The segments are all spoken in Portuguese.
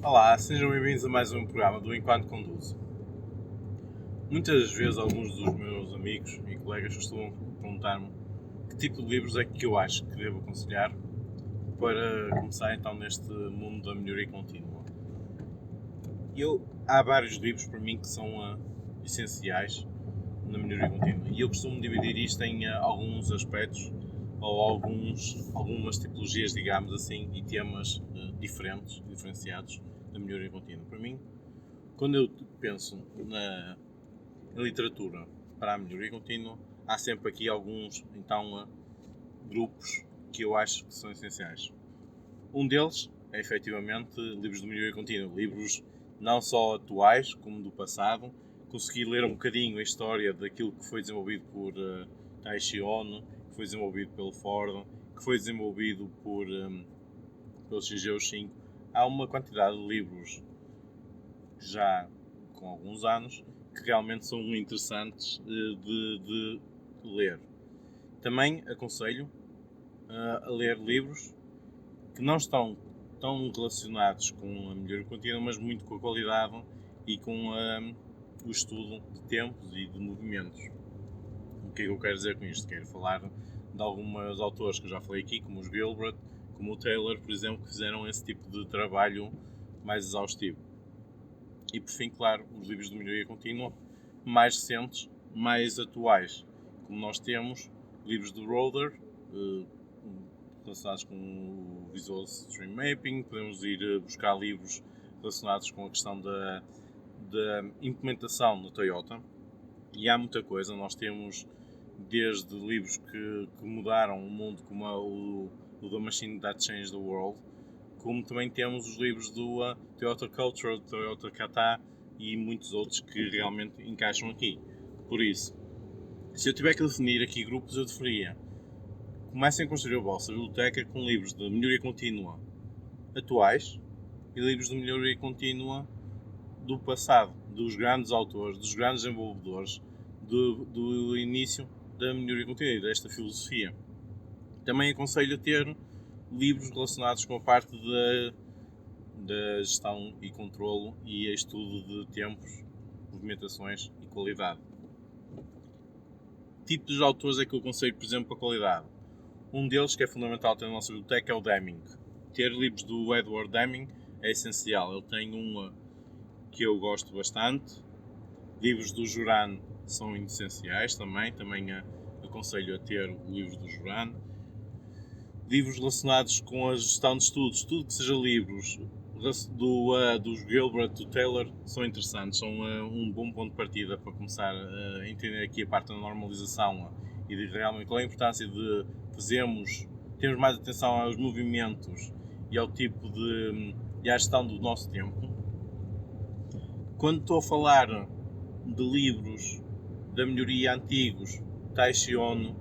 Olá, sejam bem-vindos a mais um programa do Enquanto Conduzo. Muitas vezes alguns dos meus amigos e colegas costumam perguntar-me que tipo de livros é que eu acho que devo aconselhar para começar então neste mundo da melhoria contínua. Há vários livros para mim que são essenciais na melhoria contínua e eu costumo dividir isto em alguns aspectos ou algumas tipologias, digamos assim, e temas diferenciados da melhoria contínua. Para mim, quando eu penso na literatura para a melhoria contínua, há sempre aqui alguns grupos que eu acho que são essenciais. Um deles é efetivamente livros de melhoria contínua, livros não só atuais como do passado. Consegui ler um bocadinho a história daquilo que foi desenvolvido por Taishi Ono, que foi desenvolvido pelo Ford, que foi desenvolvido pelo Shigeo Shingo. Há uma quantidade de livros já com alguns anos que realmente são interessantes de ler. Também aconselho a ler livros que não estão tão relacionados com a melhoria contínua, mas muito com a qualidade e com o estudo de tempos e de movimentos. O que é que eu quero dizer com isto? Quero falar de alguns autores que eu já falei aqui, como os Gilbert, como o Taylor, por exemplo, que fizeram esse tipo de trabalho mais exaustivo. E por fim, claro, os livros de melhoria contínua mais recentes, mais atuais, como nós temos livros do Roder, relacionados com o Visual Stream Mapping. Podemos ir buscar livros relacionados com a questão da implementação da Toyota, e há muita coisa. Nós temos desde livros que mudaram o mundo, como o The Machine That Changed the World, como também temos os livros do Toyota Culture, do Toyota Kata e muitos outros que realmente encaixam aqui. Por isso, se eu tiver que definir aqui grupos, eu definia: comecem a construir a vossa biblioteca com livros de melhoria contínua atuais e livros de melhoria contínua do passado, dos grandes autores, dos grandes desenvolvedores, do início da melhoria contínua e desta filosofia. Também aconselho a ter livros relacionados com a parte da gestão e controlo e estudo de tempos, movimentações e qualidade. Tipos de autores é que eu aconselho, por exemplo, para a qualidade. Um deles, que é fundamental ter na nossa biblioteca, é o Deming. Ter livros do Edward Deming é essencial. Ele tem que eu gosto bastante. Livros do Juran são essenciais também aconselho a ter livros do Juran. Livros relacionados com a gestão de estudos, tudo que seja livros dos Gilbert, do Taylor, são interessantes, são um bom ponto de partida para começar a entender aqui a parte da normalização e de realmente qual é a importância de termos mais atenção aos movimentos e ao tipo e à gestão do nosso tempo. Quando estou a falar de livros da melhoria antigos, Taishi Ono,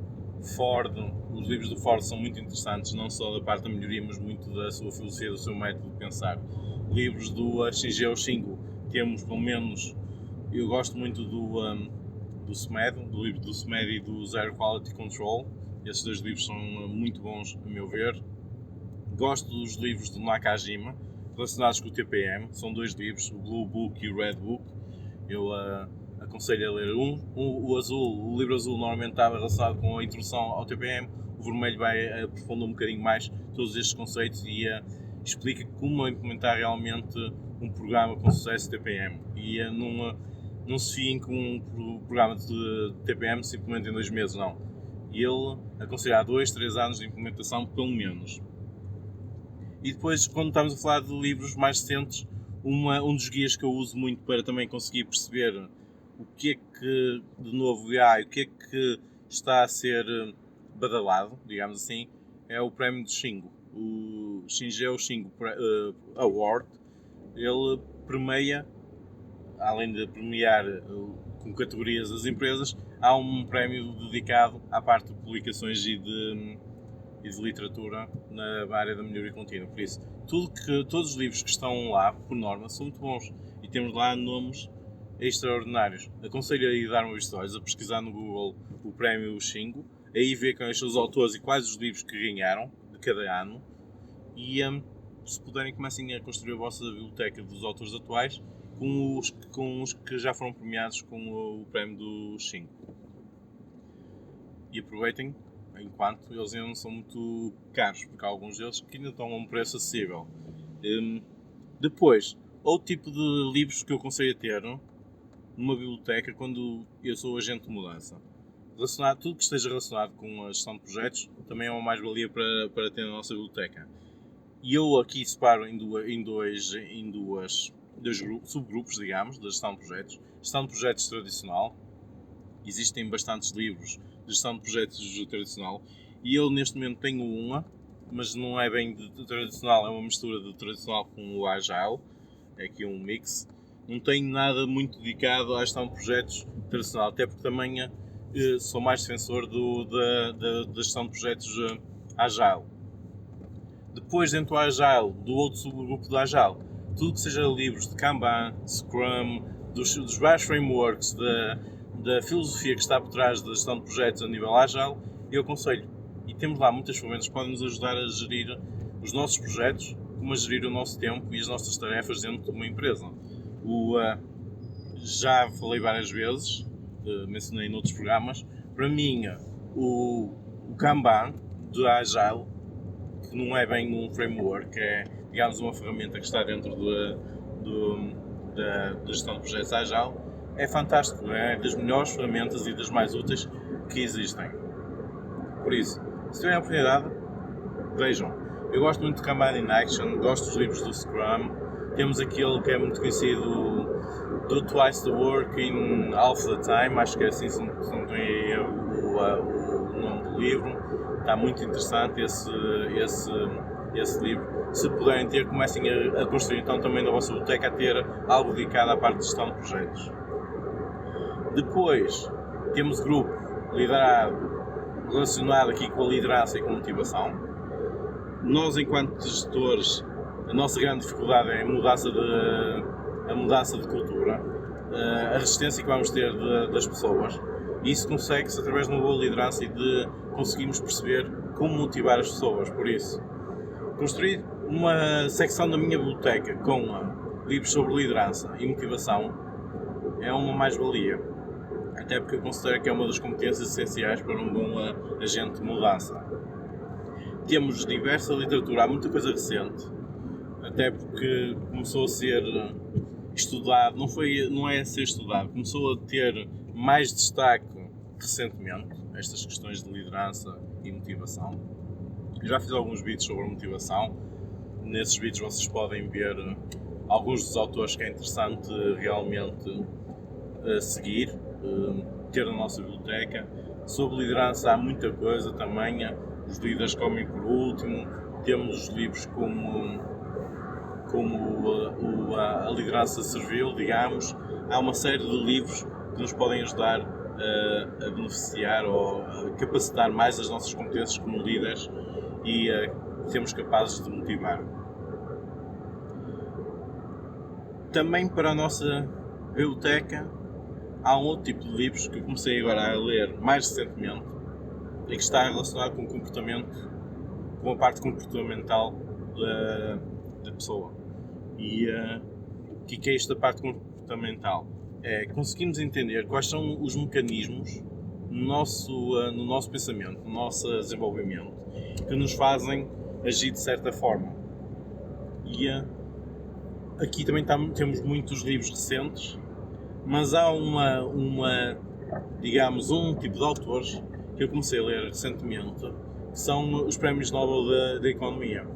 Ford, os livros do Ford são muito interessantes, não só da parte da melhoria, mas muito da sua filosofia, do seu método de pensar. Livros do Shigeo Shingo, temos pelo menos, eu gosto muito do SMED, do livro do SMED e do Zero Quality Control. Esses dois livros são muito bons, a meu ver. Gosto dos livros do Nakajima, relacionados com o TPM. São dois livros, o Blue Book e o Red Book. Eu aconselho a ler o livro azul normalmente está relacionado com a introdução ao TPM, o vermelho vai aprofundar um bocadinho mais todos estes conceitos e explica como implementar realmente um programa com sucesso de TPM. E não se fiem com um programa de TPM simplesmente em 2 meses, não. Ele aconselha 2, 3 anos de implementação, pelo menos. E depois, quando estamos a falar de livros mais recentes, um dos guias que eu uso muito para também conseguir perceber o que é que de novo há e o que é que está a ser badalado, digamos assim, é o prémio de Shingo. O Shingeo Shingo Award. Ele premia, além de premiar com categorias as empresas, há um prémio dedicado à parte de publicações e de e de literatura na área da melhoria contínua. Por isso, todos os livros que estão lá, por norma, são muito bons e temos lá nomes extraordinários. Aconselho a ir dar uma vista de olhos, a pesquisar no Google o prémio Xingu, aí ver quais são os autores e quais os livros que ganharam de cada ano e se puderem comecem a construir a vossa biblioteca dos autores atuais com os que já foram premiados com o prémio do Xingu. E aproveitem enquanto eles ainda não são muito caros, porque há alguns deles que ainda estão a um preço acessível. Depois, outro tipo de livros que eu aconselho a ter numa biblioteca quando eu sou agente de mudança. Tudo que esteja relacionado com a gestão de projetos também é uma mais-valia para ter na nossa biblioteca. E eu aqui separo em dois subgrupos, digamos, da gestão de projetos. Gestão de projetos tradicional. Existem bastantes livros de gestão de projetos tradicional e eu neste momento tenho uma, mas não é bem de tradicional, é uma mistura de tradicional com o Agile, é aqui um mix. Não tenho nada muito dedicado à gestão de projetos tradicional, até porque também sou mais defensor da gestão de projetos Agile. Depois, dentro do Agile, do outro subgrupo do Agile, tudo que seja livros de Kanban, Scrum, dos vários frameworks, da filosofia que está por trás da gestão de projetos a nível Agile, eu aconselho. E temos lá muitas ferramentas que podem nos ajudar a gerir os nossos projetos, como a gerir o nosso tempo e as nossas tarefas dentro de uma empresa. Já falei várias vezes, mencionei noutros programas, para mim o Kanban do Agile, que não é bem um framework, é digamos uma ferramenta que está dentro da gestão de projetos Agile, é fantástico, é das melhores ferramentas e das mais úteis que existem. Por isso, se tiverem a oportunidade, vejam. Eu gosto muito de Kanban in Action, gosto dos livros do Scrum, temos aquele que é muito conhecido, do Twice the Work in Half the Time, acho que é assim, se não tem aí o nome do livro, está muito interessante esse livro. Se puderem ter, comecem a construir então também na vossa biblioteca a ter algo dedicado à parte de gestão de projetos. Depois temos grupo relacionado aqui com a liderança e com a motivação. Nós, enquanto gestores, a nossa grande dificuldade é a mudança de cultura, a resistência que vamos ter das pessoas. E isso consegue-se através de uma boa liderança e de conseguirmos perceber como motivar as pessoas. Por isso, construir uma secção da minha biblioteca com livros sobre liderança e motivação é uma mais-valia. Até porque eu considero que é uma das competências essenciais para um bom agente de mudança. Temos diversa literatura, há muita coisa recente, até porque começou a ser estudado, não é a ser estudado, começou a ter mais destaque recentemente, estas questões de liderança e motivação. Eu já fiz alguns vídeos sobre a motivação, nesses vídeos vocês podem ver alguns dos autores que é interessante realmente seguir, ter na nossa biblioteca. Sobre liderança há muita coisa também, os líderes comem por último, temos livros como a liderança servil, digamos, há uma série de livros que nos podem ajudar a beneficiar ou a capacitar mais as nossas competências como líderes e sermos capazes de motivar. Também para a nossa biblioteca há um outro tipo de livros que eu comecei agora a ler mais recentemente e que está relacionado com o comportamento, com a parte comportamental da pessoa. E o que é esta parte comportamental? É conseguirmos entender quais são os mecanismos no nosso pensamento, no nosso desenvolvimento, que nos fazem agir de certa forma. E aqui também temos muitos livros recentes, mas há digamos, um tipo de autores que eu comecei a ler recentemente, que são os Prémios Nobel da Economia.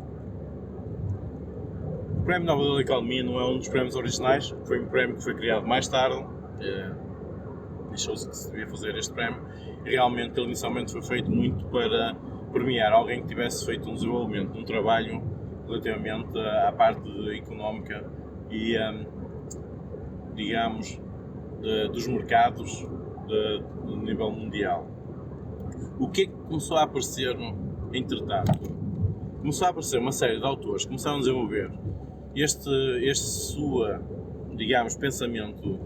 O Prémio Nobel da Economia não é um dos prémios originais, foi um prémio que foi criado mais tarde, deixou-se que se devia fazer este prémio, e realmente ele inicialmente foi feito muito para premiar alguém que tivesse feito um desenvolvimento, um trabalho relativamente à parte económica e, digamos, dos mercados no nível mundial. O que é que começou a aparecer Entretanto, começou a aparecer uma série de autores que começaram a desenvolver este sua, digamos, pensamento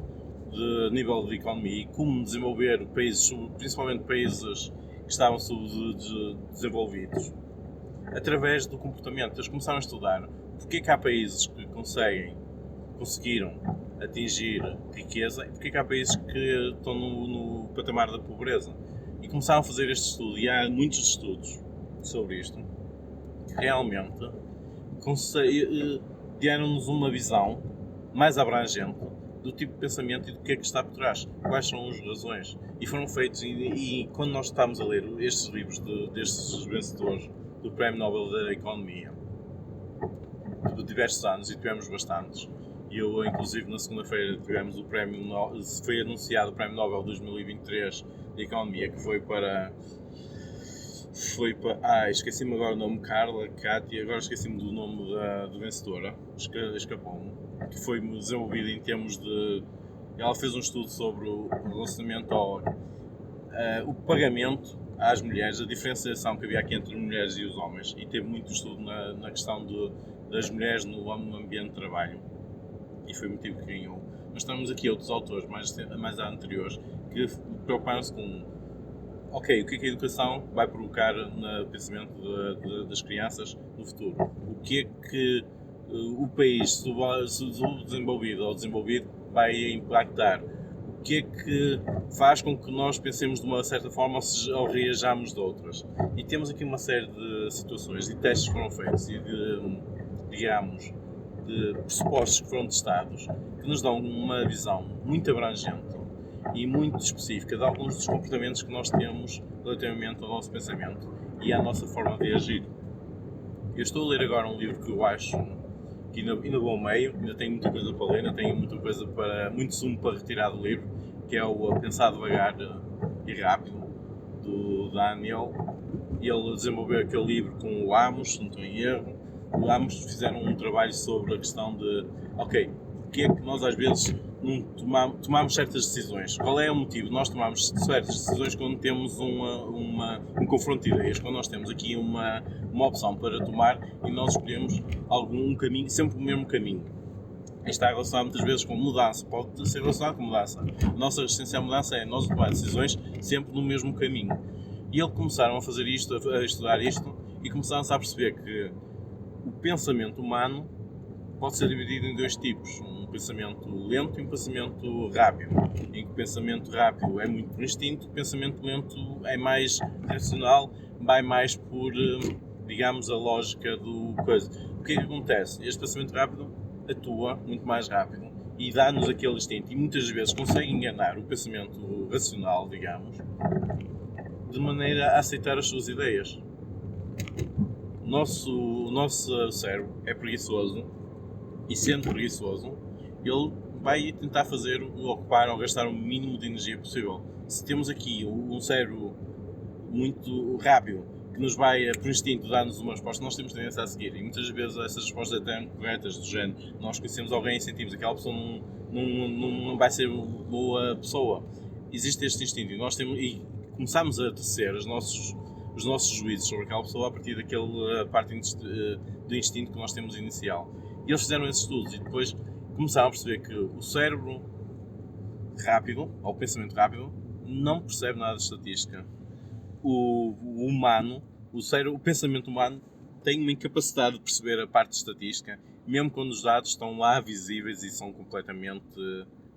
de nível de economia e como desenvolver países, principalmente países que estavam subdesenvolvidos, através do comportamento. Eles começaram a estudar porque é que há países que conseguiram atingir riqueza e porque é que há países que estão no patamar da pobreza. E começaram a fazer este estudo, e há muitos estudos sobre isto, que realmente deram-nos uma visão mais abrangente do tipo de pensamento e do que é que está por trás, quais são as razões. E foram feitos, e quando nós estamos a ler estes livros destes vencedores do Prémio Nobel da Economia, de diversos anos, e tivemos bastantes, eu inclusive na segunda-feira tivemos o prémio, foi anunciado o Prémio Nobel 2023 de Economia, que foi para esqueci-me agora o nome, Carla, Cátia, agora esqueci-me do nome da vencedora, escapou-me, que foi desenvolvido em termos de... Ela fez um estudo sobre o relacionamento o pagamento às mulheres, a diferenciação que havia aqui entre as mulheres e os homens, e teve muito estudo na questão das mulheres no ambiente de trabalho, e foi o motivo que ganhou. Mas estamos aqui outros autores mais anteriores que preocuparam-se com o que é que a educação vai provocar no pensamento das crianças no futuro. O que é que o país subdesenvolvido ou desenvolvido vai impactar. O que é que faz com que nós pensemos de uma certa forma ou reajamos de outras. E temos aqui uma série de situações e testes que foram feitos e de pressupostos que foram testados que nos dão uma visão muito abrangente e muito específica de alguns dos comportamentos que nós temos relativamente ao nosso pensamento e à nossa forma de agir. Eu estou a ler agora um livro que eu acho que ainda vou ao meio, ainda tenho muita coisa para ler, ainda tenho muito sumo para retirar do livro, que é o Pensar Devagar e Rápido, do Daniel. Ele desenvolveu aquele livro com o Amos, se não estou em erro. O Amos fizeram um trabalho sobre a questão de, porque é que nós às vezes não tomamos certas decisões? Qual é o motivo? Nós tomamos certas decisões quando temos um confronto de ideias, quando nós temos aqui uma opção para tomar e nós escolhemos um caminho, sempre o mesmo caminho. Isto está relacionado muitas vezes com mudança, pode ser relacionado com mudança. A nossa resistência à mudança é nós tomar decisões sempre no mesmo caminho. E eles começaram a fazer isto, a estudar isto, e começaram-se a perceber que o pensamento humano pode ser dividido em dois tipos, um pensamento lento e um pensamento rápido, em que o pensamento rápido é muito por instinto, o pensamento lento é mais racional, vai mais por, digamos, a lógica do coisa. O que é que acontece? Este pensamento rápido atua muito mais rápido e dá-nos aquele instinto e muitas vezes consegue enganar o pensamento racional, digamos, de maneira a aceitar as suas ideias. O nosso cérebro é preguiçoso e, sendo preguiçoso, ele vai tentar ocupar ou gastar o mínimo de energia possível. Se temos aqui um cérebro muito rápido que nos vai, por instinto, dar-nos uma resposta, nós temos tendência a seguir. E muitas vezes essas respostas até são corretas, do género, nós conhecemos alguém e sentimos que aquela pessoa não vai ser boa pessoa. Existe este instinto e começamos a tecer os nossos juízos sobre aquela pessoa a partir daquela parte do instinto que nós temos inicial. E eles fizeram esses estudos e depois começaram a perceber que o cérebro rápido, ou o pensamento rápido, não percebe nada de estatística. O pensamento humano tem uma incapacidade de perceber a parte de estatística, mesmo quando os dados estão lá visíveis e são completamente...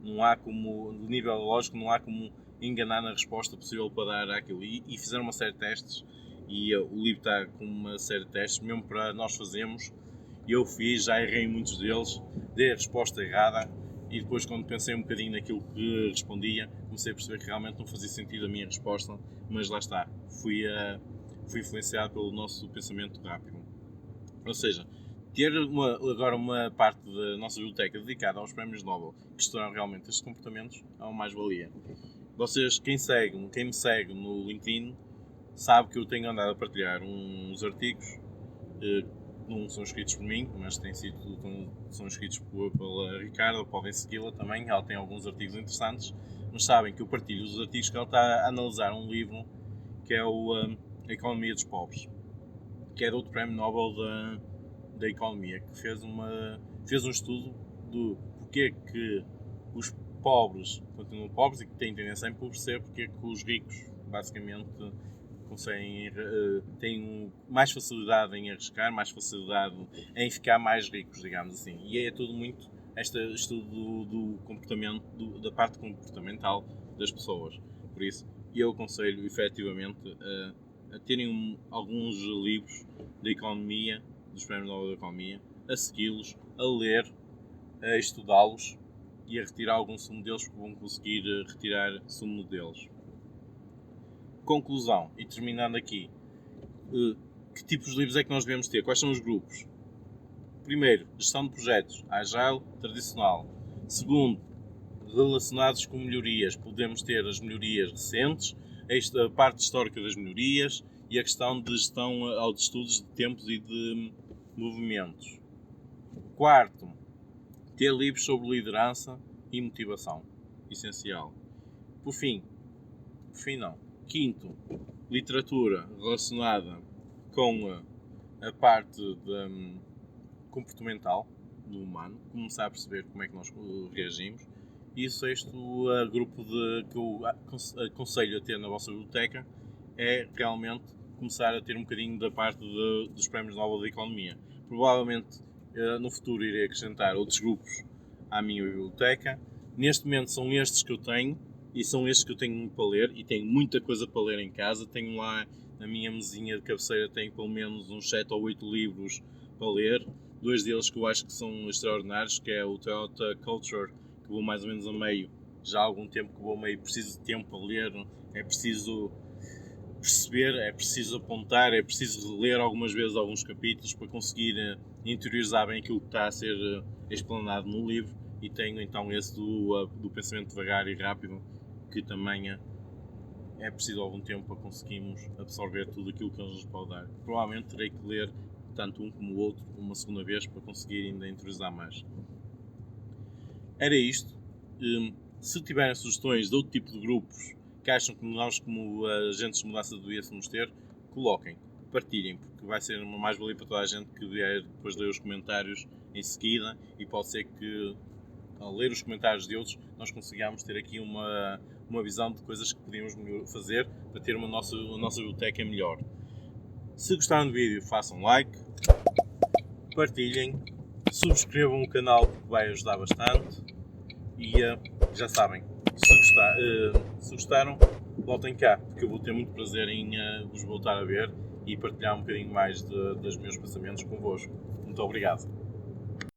Não há como, no nível lógico, não há como enganar na resposta possível para dar àquilo. E fizeram uma série de testes, e o livro está com uma série de testes, mesmo para nós fazermos. Eu fiz, já errei muitos deles, dei a resposta errada, e depois, quando pensei um bocadinho naquilo que respondia, comecei a perceber que realmente não fazia sentido a minha resposta, mas lá está, fui influenciado pelo nosso pensamento rápido. Ou seja, ter agora uma parte da nossa biblioteca dedicada aos prémios Nobel que estudaram realmente estes comportamentos é uma mais-valia. Vocês, quem me segue no LinkedIn, sabe que eu tenho andado a partilhar uns artigos, não são escritos por mim, mas são escritos pela Ricarda, podem segui-la também, ela tem alguns artigos interessantes, mas sabem que eu partilho os artigos que ela está a analisar um livro que é A Economia dos Pobres. que é de outro prémio Nobel da Economia, que fez um estudo do porquê que os pobres continuam pobres e que têm tendência a empobrecer, porque é que os ricos basicamente têm mais facilidade em arriscar, mais facilidade em ficar mais ricos, digamos assim. E é tudo muito este estudo do comportamento, da parte comportamental das pessoas. Por isso, eu aconselho efetivamente a terem alguns livros de economia, dos prémios Nobel da Economia, a segui-los, a ler, a estudá-los e a retirar algum sumo deles, porque vão conseguir retirar sumo deles. Conclusão, e terminando aqui, que tipos de livros é que nós devemos ter? Quais são os grupos? Primeiro, gestão de projetos, Agile, tradicional. Segundo, relacionados com melhorias, podemos ter as melhorias recentes, a parte histórica das melhorias e a questão de gestão de estudos de tempos e de movimentos. Quarto, ter livros sobre liderança e motivação, essencial. Por fim não. Quinto, literatura relacionada com a parte comportamental do humano, começar a perceber como é que nós reagimos. E sexto, o grupo que eu aconselho a ter na vossa biblioteca é realmente começar a ter um bocadinho da parte dos prémios Nobel da Economia. Provavelmente no futuro irei acrescentar outros grupos à minha biblioteca. Neste momento são estes que eu tenho e são estes que eu tenho para ler e tenho muita coisa para ler em casa. Tenho lá na minha mesinha de cabeceira, tenho pelo menos uns 7 ou 8 livros para ler. 2 deles que eu acho que são extraordinários, que é o Toyota Culture, que vou mais ou menos a meio, já há algum tempo que vou a meio, preciso de tempo a ler, é preciso perceber, é preciso apontar, é preciso ler algumas vezes alguns capítulos para conseguir interiorizar bem aquilo que está a ser explanado no livro. E tenho então esse do pensamento devagar e rápido, que também é preciso algum tempo para conseguirmos absorver tudo aquilo que ele nos pode dar. Provavelmente terei que ler tanto um como o outro uma segunda vez para conseguir ainda interiorizar mais. Era isto. Se tiverem sugestões de outro tipo de grupos que acham que nós, como agentes de mudança, devíamos ter, coloquem, partilhem, porque vai ser uma mais-valia para toda a gente que vier depois ler os comentários em seguida, e pode ser que, ao ler os comentários de outros, nós consigamos ter aqui uma visão de coisas que podíamos fazer para ter a nossa biblioteca melhor. Se gostaram do vídeo, façam like, partilhem, subscrevam o canal, porque vai ajudar bastante. E já sabem, se gostaram, voltem cá, porque eu vou ter muito prazer em vos voltar a ver e partilhar um bocadinho mais dos meus pensamentos convosco. Muito obrigado.